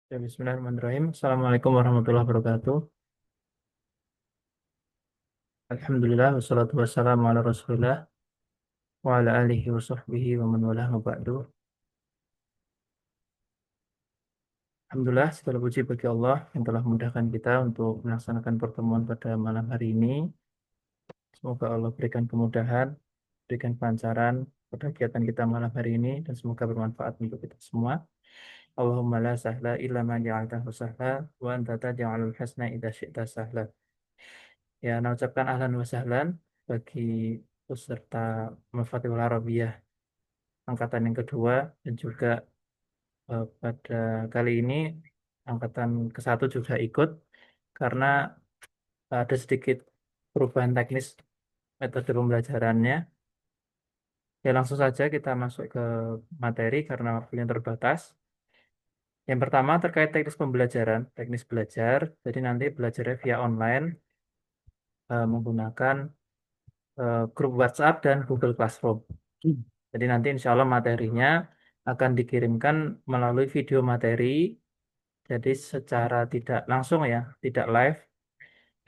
Ya, Bismillahirrahmanirrahim. Assalamualaikum warahmatullahi wabarakatuh. Alhamdulillah, wassalatu wassalamu ala rasulillah wa ala alihi wa sahbihi wa man walah wa ba'du. Alhamdulillah, segala puji bagi Allah yang telah memudahkan kita untuk melaksanakan pertemuan pada malam hari ini. Semoga Allah berikan kemudahan, berikan kelancaran pada kegiatan kita malam hari ini dan semoga bermanfaat untuk kita semua. Allahumma la sahla illa ma ja'altahu sahla wa anta taj'alul hasna idza syi'ta sahla. Ya, nah ucapkan ahlan wa sahlan bagi peserta Mafatihul Arabiyah angkatan yang kedua dan juga pada kali ini angkatan ke-1 juga ikut karena ada sedikit perubahan teknis metode pembelajarannya. Ya, langsung saja kita masuk ke materi karena waktunya terbatas. Yang pertama terkait teknis pembelajaran, teknis belajar. Jadi nanti belajarnya via online menggunakan grup WhatsApp dan Google Classroom. Jadi nanti insya Allah materinya akan dikirimkan melalui video materi. Jadi secara tidak langsung ya, tidak live,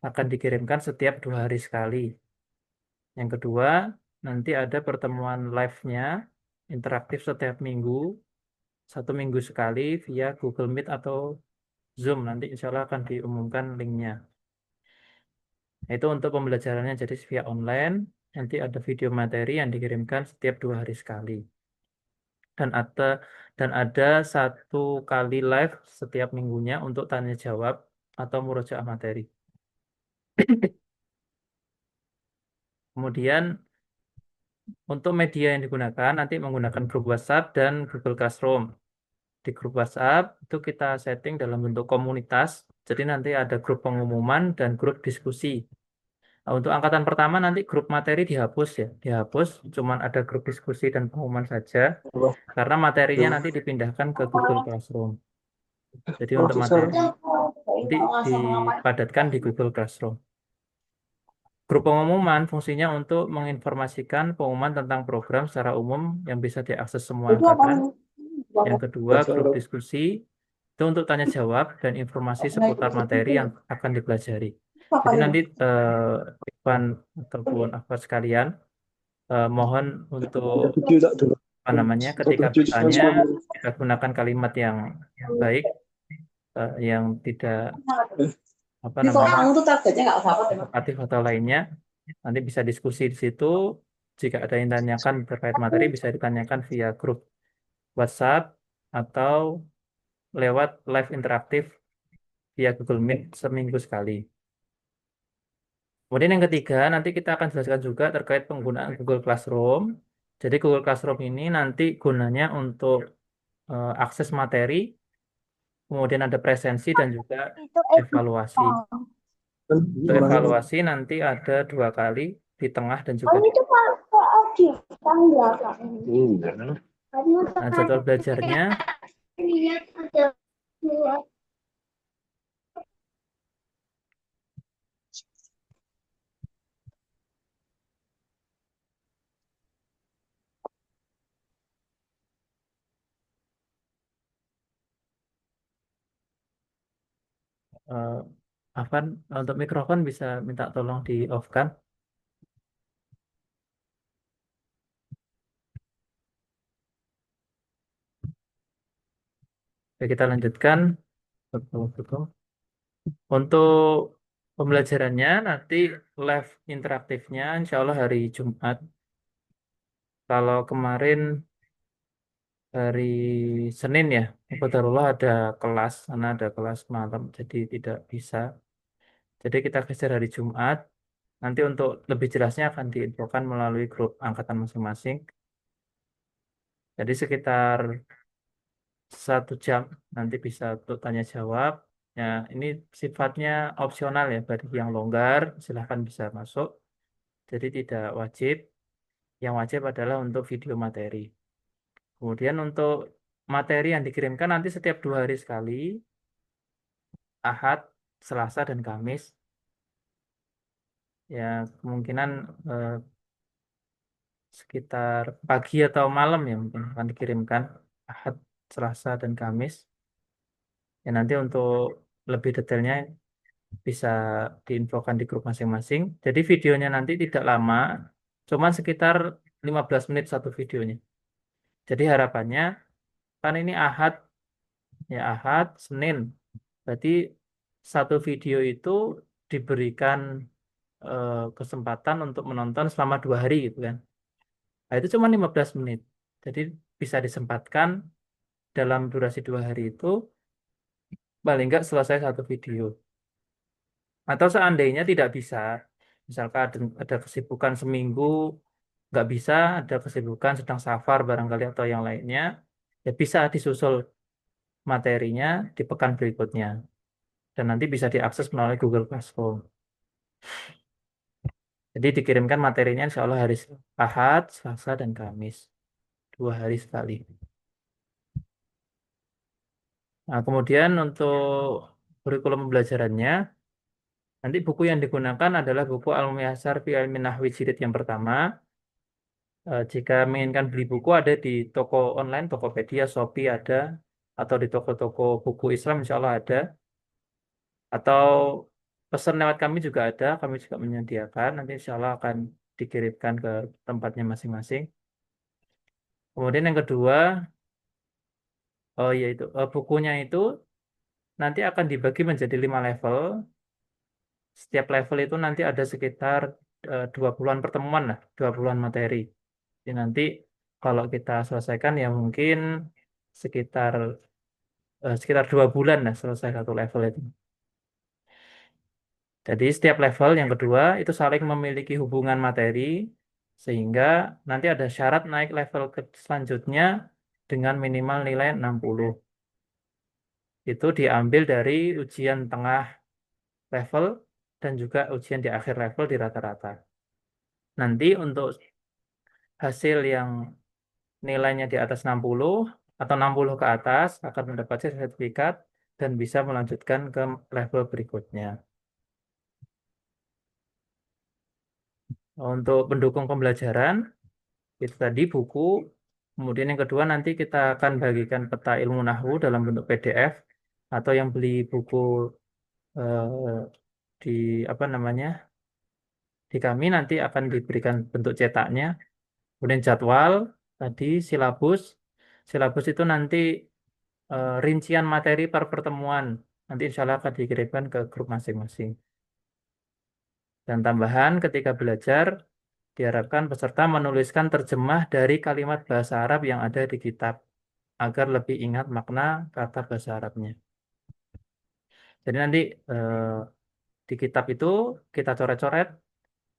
akan dikirimkan setiap 2 hari sekali. Yang kedua, nanti ada pertemuan live-nya, interaktif setiap minggu, 1 minggu sekali via Google Meet atau Zoom. Nanti insya Allah akan diumumkan linknya. Itu untuk pembelajarannya jadi via online. Nanti ada video materi yang dikirimkan setiap 2 hari sekali. Dan ada 1 kali live setiap minggunya untuk tanya jawab atau murojaah materi. Kemudian untuk media yang digunakan nanti menggunakan grup WhatsApp dan Google Classroom. Di grup WhatsApp itu kita setting dalam bentuk komunitas. Jadi nanti ada grup pengumuman dan grup diskusi. Nah, untuk angkatan pertama nanti grup materi dihapus ya, dihapus. Cuman ada grup diskusi dan pengumuman saja karena materinya nanti dipindahkan ke Google Classroom. Jadi untuk Produser. materi nanti dipadatkan di Google Classroom. Grup pengumuman fungsinya untuk menginformasikan pengumuman tentang program secara umum yang bisa diakses semua Itu apa angkatan. nih? Yang kedua, grup diskusi itu untuk tanya jawab dan informasi Nah, itu seputar materi itu yang akan dipelajari. apa Jadi nih? nanti Ikhwan ataupun akhwat sekalian mohon untuk Ada video tak dulu. apa namanya Ada ketika video di bertanya transfer. kita gunakan kalimat yang baik, yang tidak apa Ini kok namanya kamu tuh targetnya nggak apa-apa deh, Mas? provokatif atau lainnya. Nanti bisa diskusi di situ. Jika ada yang tanyakan terkait materi bisa ditanyakan via grup WhatsApp atau lewat live interaktif via Google Meet 1 minggu sekali. Kemudian yang ketiga, nanti kita akan jelaskan juga terkait penggunaan Google Classroom. Jadi Google Classroom ini nanti gunanya untuk akses materi, kemudian ada presensi dan juga Itu evaluasi. editan. Untuk evaluasi nanti ada 2 kali di tengah dan juga Kamu di. itu pakai editan belakang. Iya. Kamu Nah, jadwal belajarnya lihat ada dua. eh, Afan, untuk mikrofon bisa minta tolong di off kan? Oke, kita lanjutkan. Betul. Untuk pembelajarannya nanti live interaktifnya insya Allah hari Jumat. Kalau kemarin hari Senin ya, Qadarullah ada kelas, karena ada kelas malam, jadi tidak bisa. Jadi kita geser hari Jumat. Nanti untuk lebih jelasnya akan diinfokan melalui grup angkatan masing-masing. Jadi sekitar 1 jam nanti bisa untuk tanya jawab. Ya, ini sifatnya opsional ya, bagi yang longgar silahkan bisa masuk. Jadi tidak wajib. Yang wajib adalah untuk video materi. Kemudian untuk materi yang dikirimkan nanti setiap 2 hari sekali, Ahad, Selasa, dan Kamis. Ya, kemungkinan sekitar pagi atau malam ya mungkin akan dikirimkan Ahad, Selasa, dan Kamis. Ya nanti untuk lebih detailnya bisa diinfokan di grup masing-masing. Jadi videonya nanti tidak lama, cuman sekitar 15 menit satu videonya. Jadi harapannya kan ini Ahad, ya Ahad, Senin. Berarti satu video itu diberikan kesempatan untuk menonton selama 2 hari gitu kan. Nah, itu cuma 15 menit. Jadi bisa disempatkan dalam durasi 2 hari itu paling nggak selesai satu video. Atau seandainya tidak bisa, misalkan ada kesibukan seminggu, nggak bisa, ada kesibukan sedang safar barangkali atau yang lainnya, ya bisa disusul materinya di pekan berikutnya. Dan nanti bisa diakses melalui Google Classroom. Jadi dikirimkan materinya insya Allah hari Ahad, Selasa, dan Kamis. 2 hari sekali. Nah, kemudian untuk kurikulum pembelajarannya, nanti buku yang digunakan adalah buku Al-Muyassar fi Ilmin Nahwi Jilid yang pertama. Jika menginginkan beli buku ada di toko online, Tokopedia, Shopee ada, atau di toko-toko buku Islam insya Allah ada, atau pesan lewat kami juga ada, kami juga menyediakan, nanti insya Allah akan dikirimkan ke tempatnya masing-masing. Kemudian yang kedua, oh yaitu bukunya itu nanti akan dibagi menjadi 5 level. Setiap level itu nanti ada sekitar 20-an pertemuan lah, 20-an materi. Jadi nanti kalau kita selesaikan ya mungkin sekitar sekitar 2 bulan lah selesai satu level itu. Jadi setiap level yang kedua itu saling memiliki hubungan materi sehingga nanti ada syarat naik level ke selanjutnya dengan minimal nilai 60. Itu diambil dari ujian tengah level dan juga ujian di akhir level di rata-rata. Nanti untuk hasil yang nilainya di atas 60 atau 60 ke atas akan mendapatkan sertifikat dan bisa melanjutkan ke level berikutnya. Untuk pendukung pembelajaran, itu tadi buku. Kemudian yang kedua nanti kita akan bagikan peta ilmu nahwu dalam bentuk PDF atau yang beli buku eh, di apa namanya di kami nanti akan diberikan bentuk cetaknya. Kemudian jadwal tadi silabus. Silabus itu nanti rincian materi per pertemuan. Nanti insya Allah akan dikirimkan ke grup masing-masing. Dan tambahan ketika belajar, diharapkan peserta menuliskan terjemah dari kalimat bahasa Arab yang ada di kitab agar lebih ingat makna kata bahasa Arabnya. Jadi nanti eh, di kitab itu kita coret-coret,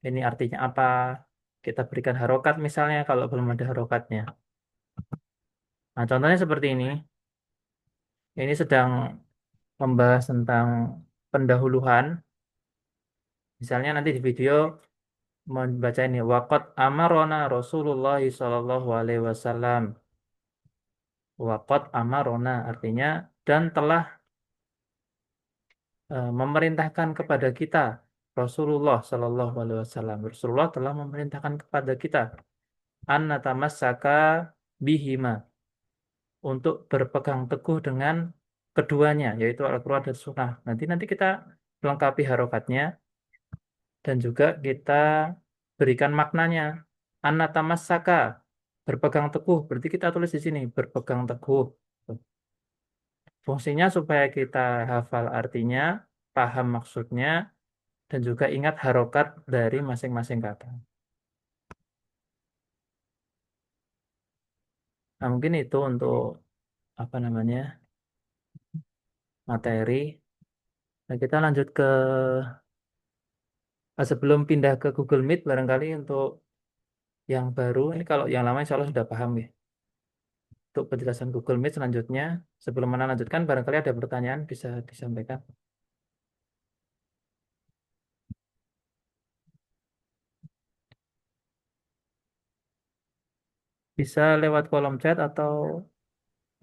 ini artinya apa, kita berikan harokat misalnya kalau belum ada harokatnya. Nah, contohnya seperti ini. Ini sedang membahas tentang pendahuluan. Misalnya nanti di video membaca ini waqat amarona Rasulullah sallallahu alaihi wasallam. Waqat amarona artinya dan telah memerintahkan kepada kita Rasulullah sallallahu alaihi wasallam. Rasulullah telah memerintahkan kepada kita an natamassaka bihima untuk berpegang teguh dengan keduanya yaitu Al-Qur'an dan Sunnah. Nanti nanti kita melengkapi harokatnya dan juga kita berikan maknanya. Anatamassaka, berpegang teguh. Berarti kita tulis di sini, berpegang teguh. Fungsinya supaya kita hafal artinya, paham maksudnya, dan juga ingat harokat dari masing-masing kata. Nah, mungkin itu untuk apa namanya materi. Nah, kita lanjut ke sebelum pindah ke Google Meet, barangkali untuk yang baru, ini kalau yang lama insya Allah sudah paham ya. Untuk penjelasan Google Meet selanjutnya, sebelum mana lanjutkan, barangkali ada pertanyaan bisa disampaikan. Bisa lewat kolom chat atau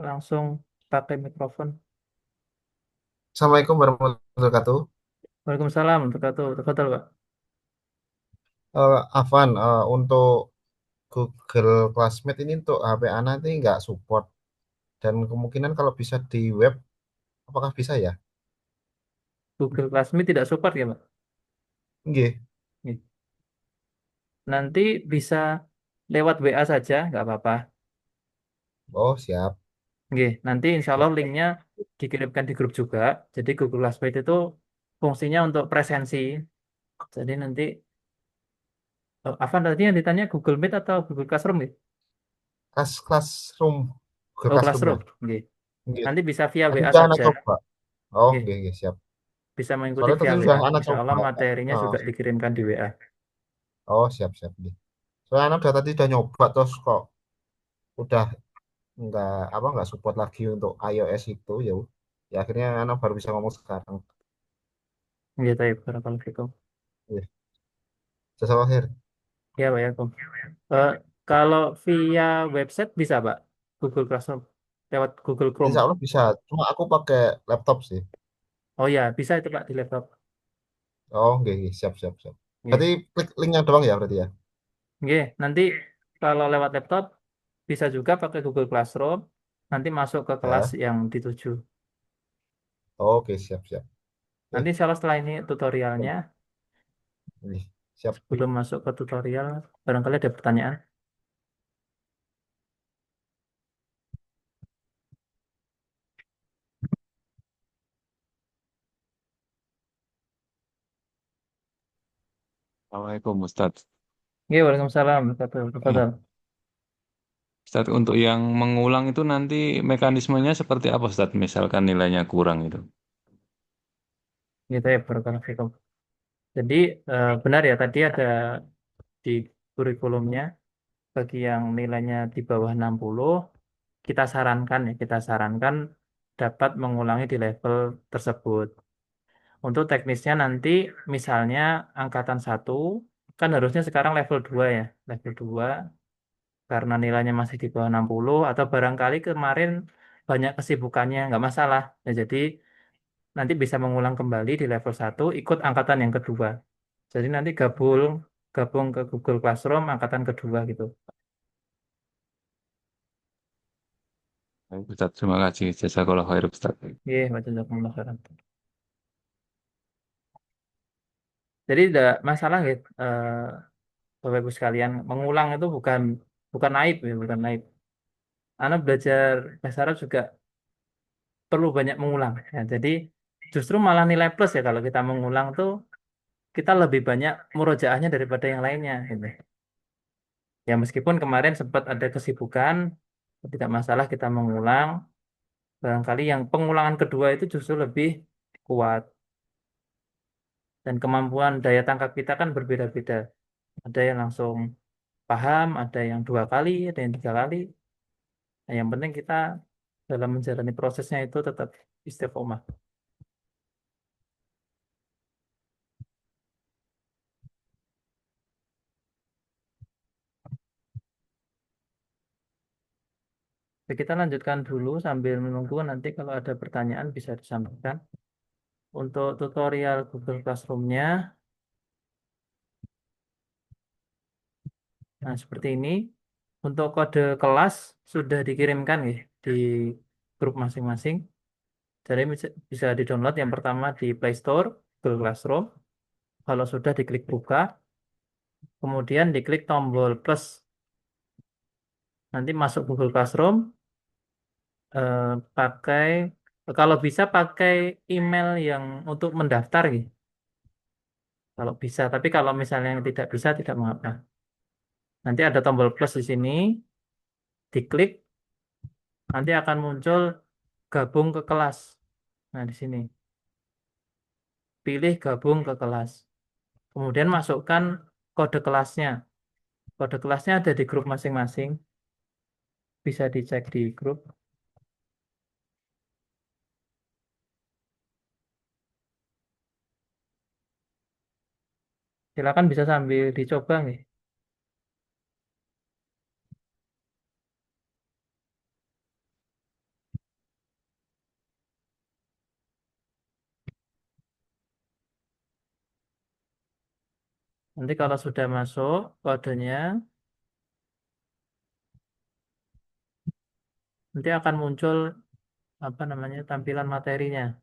langsung pakai mikrofon. Assalamualaikum warahmatullahi wabarakatuh. Waalaikumsalam, terkatul, terkatul, Pak. Afan, untuk Google Classmate ini untuk HP Ana ini nggak support dan kemungkinan kalau bisa di web Apakah bisa ya? Google Classroom tidak support ya, Pak? Nggih. Nggih. Nanti bisa lewat WA saja, nggak apa-apa. Oh, siap. Nggih, nanti insya Siap, Allah siap. linknya dikirimkan di grup juga. Jadi Google Classroom itu fungsinya untuk presensi. Jadi nanti, apa tadi yang ditanya Google Meet atau Google Classroom? Nggih? Classroom. Google Oh, Classroom ya? Classroom. Nggih. Nggih. Nanti bisa via Tadi WA udah anak saja. coba. Oh, Nggih. nggih, nggih, siap. Bisa mengikuti Soalnya via tadi sudah WA. anak Insya coba. Allah materinya Oh, juga dikirimkan di WA. oh, siap, siap. Nggih. Soalnya anak udah tadi udah nyoba terus kok udah nggak support lagi untuk iOS itu ya. Ya akhirnya anak baru bisa ngomong sekarang. Nggih, taib. Barakallahu fikum. Nggih. Jasa akhir. Ya, Pak ya. Eh, Kalau via website bisa, Pak. Google Classroom lewat Google Chrome. Insya Allah bisa. Cuma aku pakai laptop sih. Oh ya, bisa itu Pak di laptop. Oh, nggih, nggih. Siap, siap, siap. Nggih. Berarti klik linknya doang ya berarti ya? Nggih, nanti kalau lewat laptop bisa juga pakai Google Classroom. Nanti masuk ke kelas Ya. yang dituju. Oke, siap, siap. Nanti Oke. insya Allah setelah ini tutorialnya, Nggih, siap. sebelum masuk ke tutorial, barangkali ada pertanyaan. Assalamualaikum Ustadz. Nggih, waalaikumsalam. Tafadhal. Ustadz, untuk yang mengulang itu nanti mekanismenya seperti apa Ustadz? Misalkan nilainya kurang itu. Gitu ya, barakallahu fikum. Jadi benar ya tadi ada di kurikulumnya bagi yang nilainya di bawah 60 kita sarankan dapat mengulangi di level tersebut. Untuk teknisnya nanti misalnya angkatan satu kan harusnya sekarang level 2 ya. Level 2 karena nilainya masih di bawah 60 atau barangkali kemarin banyak kesibukannya nggak masalah. Nah, jadi nanti bisa mengulang kembali di level satu ikut angkatan yang kedua. Jadi nanti gabung gabung ke Google Classroom angkatan kedua gitu. Baik, Ustadz, terima kasih. Jazakallah khair Ustadz. Iya, baca jazakumullah khairan. Jadi tidak masalah gitu. Bapak Ibu sekalian, mengulang itu bukan bukan aib ya, bukan aib. Anak belajar bahasa Arab juga perlu banyak mengulang. Ya, jadi justru malah nilai plus ya kalau kita mengulang tuh kita lebih banyak murojaahnya daripada yang lainnya. Gitu. Ya meskipun kemarin sempat ada kesibukan, tidak masalah kita mengulang. Barangkali yang pengulangan kedua itu justru lebih kuat dan kemampuan daya tangkap kita kan berbeda-beda. Ada yang langsung paham, ada yang dua kali, ada yang tiga kali. Nah, yang penting kita dalam menjalani prosesnya itu tetap istiqomah. Oke, kita lanjutkan dulu sambil menunggu nanti kalau ada pertanyaan bisa disampaikan. Untuk tutorial Google Classroom-nya, nah seperti ini. Untuk kode kelas sudah dikirimkan ya di grup masing-masing. Jadi bisa di-download yang pertama di Play Store, Google Classroom. Kalau sudah diklik buka, kemudian diklik tombol plus. Nanti masuk Google Classroom, eh, pakai kalau bisa pakai email yang untuk mendaftar gitu. Kalau bisa, tapi kalau misalnya yang tidak bisa tidak mengapa. Nanti ada tombol plus di sini, diklik, nanti akan muncul gabung ke kelas. Nah, di sini pilih gabung ke kelas. Kemudian masukkan kode kelasnya. Kode kelasnya ada di grup masing-masing, bisa dicek di grup. Silakan bisa sambil dicoba nih. Nanti kalau sudah masuk kodenya, nanti akan muncul apa namanya tampilan materinya.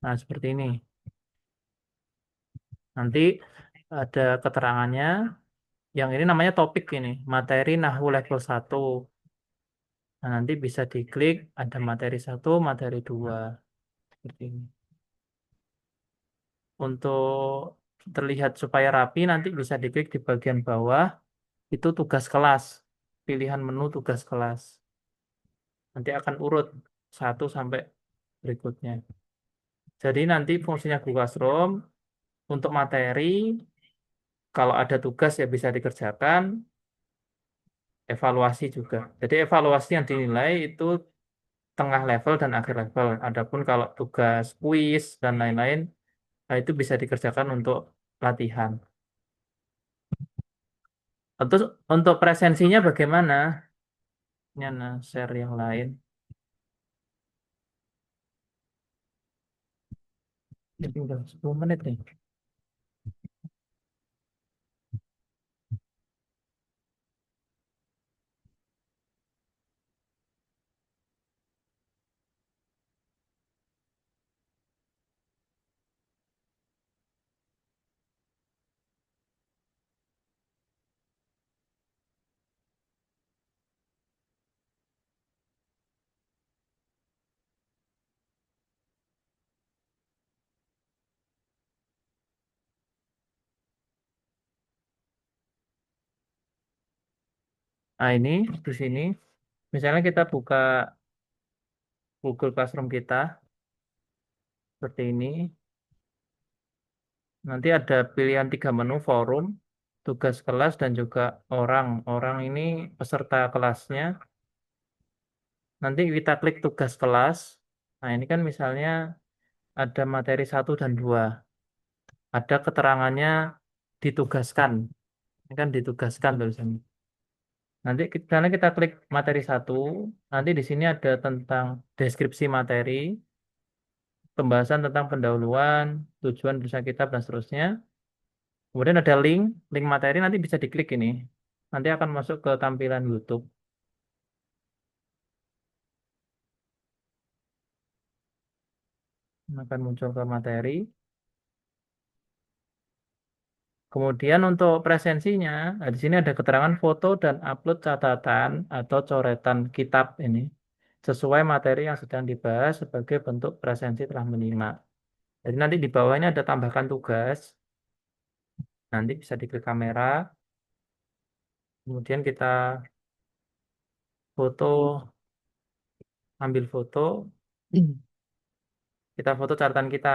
Nah, seperti ini. Nanti ada keterangannya. Yang ini namanya topik ini, materi Nahwu level 1. Nah, nanti bisa diklik ada materi 1, materi 2 seperti ini. Untuk terlihat supaya rapi nanti bisa diklik di bagian bawah itu tugas kelas. Pilihan menu tugas kelas. Nanti akan urut satu sampai berikutnya. Jadi nanti fungsinya Google Classroom untuk materi kalau ada tugas ya bisa dikerjakan, evaluasi juga. Jadi evaluasi yang dinilai itu tengah level dan akhir level. Adapun kalau tugas kuis dan lain-lain, nah itu bisa dikerjakan untuk latihan. Terus untuk presensinya bagaimana? Ini Ana share yang lain. Ini tinggal 10 menit nih. Nah ini di sini, misalnya kita buka Google Classroom kita seperti ini. Nanti ada pilihan 3 menu forum, tugas kelas dan juga orang. Orang ini peserta kelasnya. Nanti kita klik tugas kelas. Nah ini kan misalnya ada materi 1 dan 2. Ada keterangannya ditugaskan. Ini kan ditugaskan tulisannya. Nanti karena kita klik materi 1, nanti di sini ada tentang deskripsi materi, pembahasan tentang pendahuluan, tujuan dosa kitab dan seterusnya. Kemudian ada link, link materi nanti bisa diklik ini. Nanti akan masuk ke tampilan YouTube. Akan muncul ke materi. Kemudian untuk presensinya, nah di sini ada keterangan foto dan upload catatan atau coretan kitab ini sesuai materi yang sedang dibahas sebagai bentuk presensi telah menyimak. Jadi nanti di bawahnya ada tambahkan tugas. Nanti bisa diklik kamera, kemudian kita foto, ambil foto, kita foto catatan kita.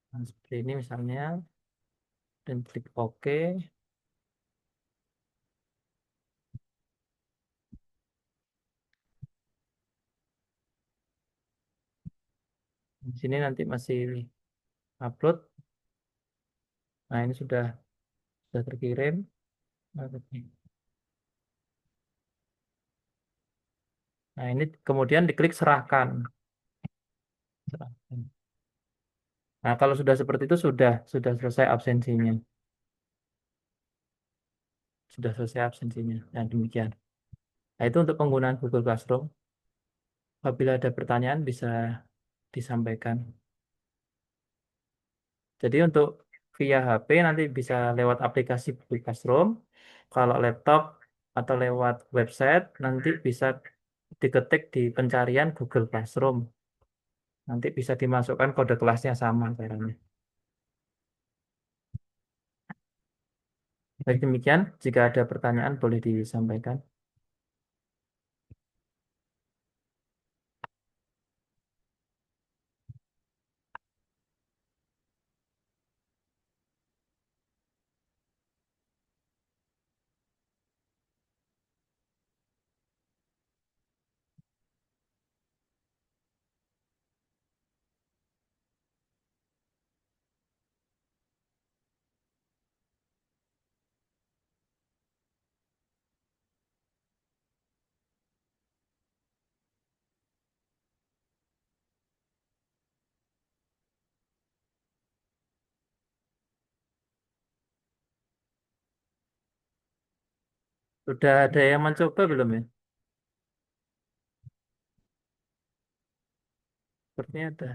Nah, seperti ini misalnya, dan klik OK. Di sini nanti masih upload. Nah, ini sudah terkirim. Nah, ini kemudian diklik serahkan. Serahkan. Nah, kalau sudah seperti itu sudah selesai absensinya. Sudah selesai absensinya. Nah, demikian. Nah, itu untuk penggunaan Google Classroom. Apabila ada pertanyaan bisa disampaikan. Jadi untuk via HP nanti bisa lewat aplikasi Google Classroom. Kalau laptop atau lewat website nanti bisa diketik di pencarian Google Classroom. Nanti bisa dimasukkan kode kelasnya sama caranya. Baik demikian, jika ada pertanyaan boleh disampaikan. Sudah ada yang mencoba belum ya? Sepertinya ada.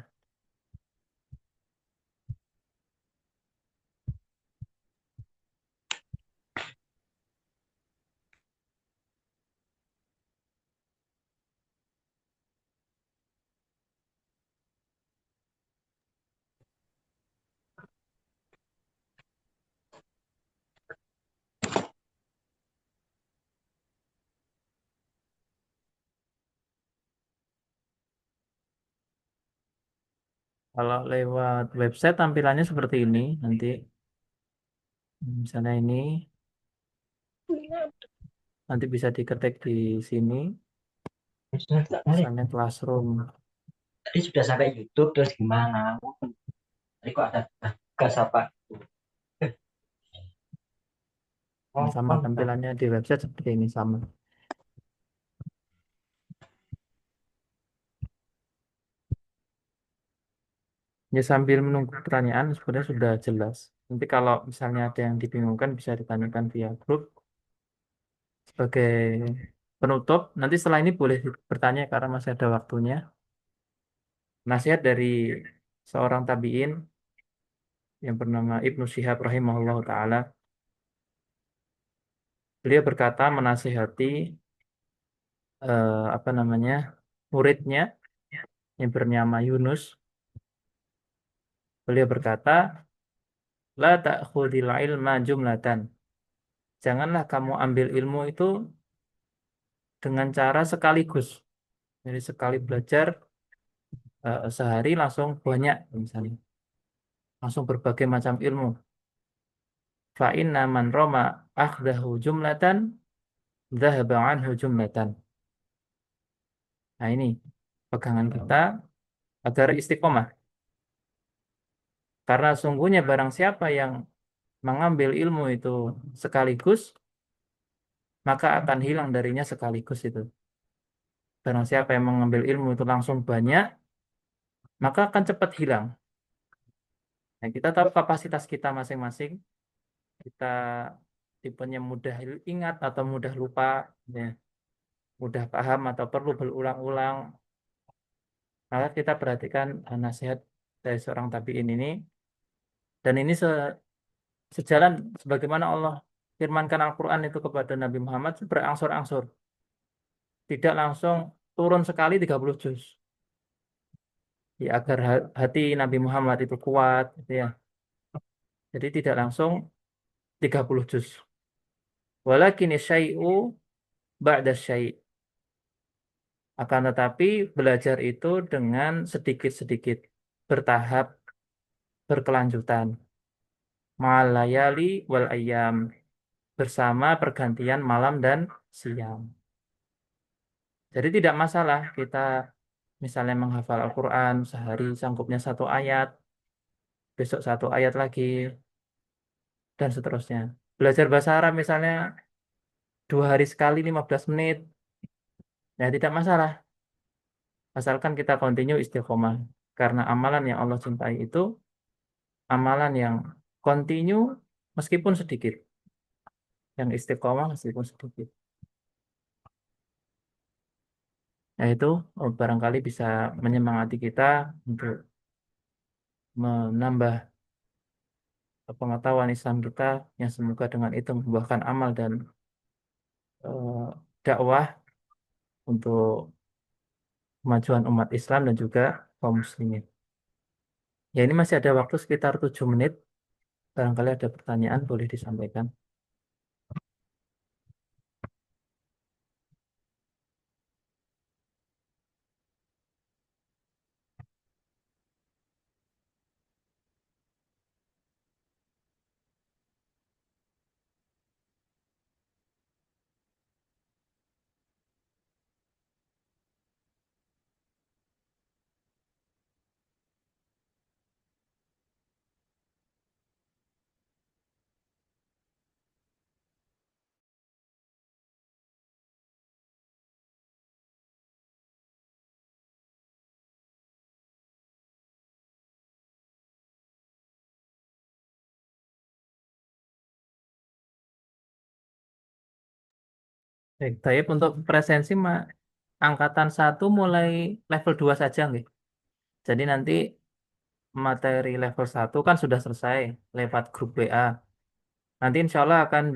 Kalau lewat website tampilannya seperti ini. Nanti misalnya ini, nanti bisa diketik di sini. Misalnya Classroom. Tadi sudah sampai YouTube terus gimana? Tadi kok ada gas apa? Yang Oh, sama tampilannya di website seperti ini sama. Ya sambil menunggu pertanyaan sebenarnya sudah jelas. Nanti kalau misalnya ada yang dibingungkan bisa ditanyakan via grup sebagai penutup. Nanti setelah ini boleh bertanya karena masih ada waktunya. Nasihat dari seorang tabi'in yang bernama Ibnu Syihab rahimahullah taala. Beliau berkata menasihati apa namanya muridnya yang bernama Yunus. Beliau berkata, la ta'khudil ilma jumlatan. Janganlah kamu ambil ilmu itu dengan cara sekaligus. Jadi sekali belajar sehari langsung banyak misalnya. Langsung berbagai macam ilmu. Fa inna man roma akhdahu jumlatan dhahaba anhu jumlatan. Nah ini pegangan kita agar istiqomah. Karena sungguhnya barang siapa yang mengambil ilmu itu sekaligus, maka akan hilang darinya sekaligus itu. Barang siapa yang mengambil ilmu itu langsung banyak, maka akan cepat hilang. Nah, kita tahu kapasitas kita masing-masing. Kita tipenya mudah ingat atau mudah lupa, ya, mudah paham atau perlu berulang-ulang. Maka kita perhatikan nasihat dari seorang tabi'in ini. Dan ini sejalan sebagaimana Allah firmankan Al-Quran itu kepada Nabi Muhammad berangsur-angsur. Tidak langsung turun sekali 30 juz. Ya, agar hati Nabi Muhammad itu kuat, gitu ya. Jadi tidak langsung 30 juz. Walakin syai'u ba'da syai'. Akan tetapi belajar itu dengan sedikit-sedikit, bertahap, berkelanjutan. Malayali wal ayyam. Bersama pergantian malam dan siang. Jadi tidak masalah kita misalnya menghafal Al-Quran sehari sanggupnya satu ayat, besok satu ayat lagi, dan seterusnya. Belajar bahasa Arab misalnya 2 hari sekali 15 menit, ya tidak masalah. Asalkan kita continue istiqomah. Karena amalan yang Allah cintai itu amalan yang continue meskipun sedikit. Yang istiqomah meskipun sedikit. Nah itu barangkali bisa menyemangati kita untuk menambah pengetahuan Islam kita yang semoga dengan itu membuahkan amal dan dakwah untuk kemajuan umat Islam dan juga kaum muslimin. Ya ini masih ada waktu sekitar 7 menit. Barangkali ada pertanyaan boleh disampaikan. Baik, Taib untuk presensi angkatan 1 mulai level 2 saja nggih. Jadi nanti materi level 1 kan sudah selesai lewat grup WA. Nanti insya Allah akan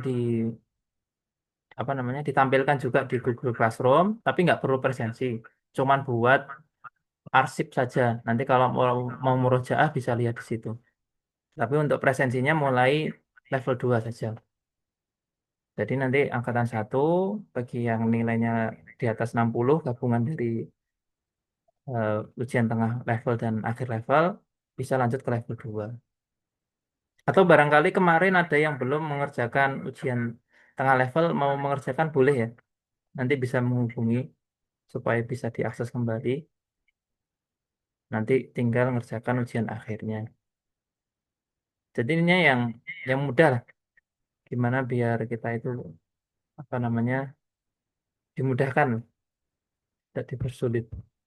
apa namanya ditampilkan juga di Google Classroom, tapi nggak perlu presensi. Cuman buat arsip saja. Nanti kalau mau murojaah bisa lihat di situ. Tapi untuk presensinya mulai level 2 saja. Jadi nanti angkatan 1 bagi yang nilainya di atas 60 gabungan dari ujian tengah level dan akhir level bisa lanjut ke level 2. Atau barangkali kemarin ada yang belum mengerjakan ujian tengah level mau mengerjakan boleh ya. Nanti bisa menghubungi supaya bisa diakses kembali. Nanti tinggal mengerjakan ujian akhirnya. Jadi ini yang mudah lah. Gimana biar kita itu apa namanya dimudahkan, tidak dipersulit.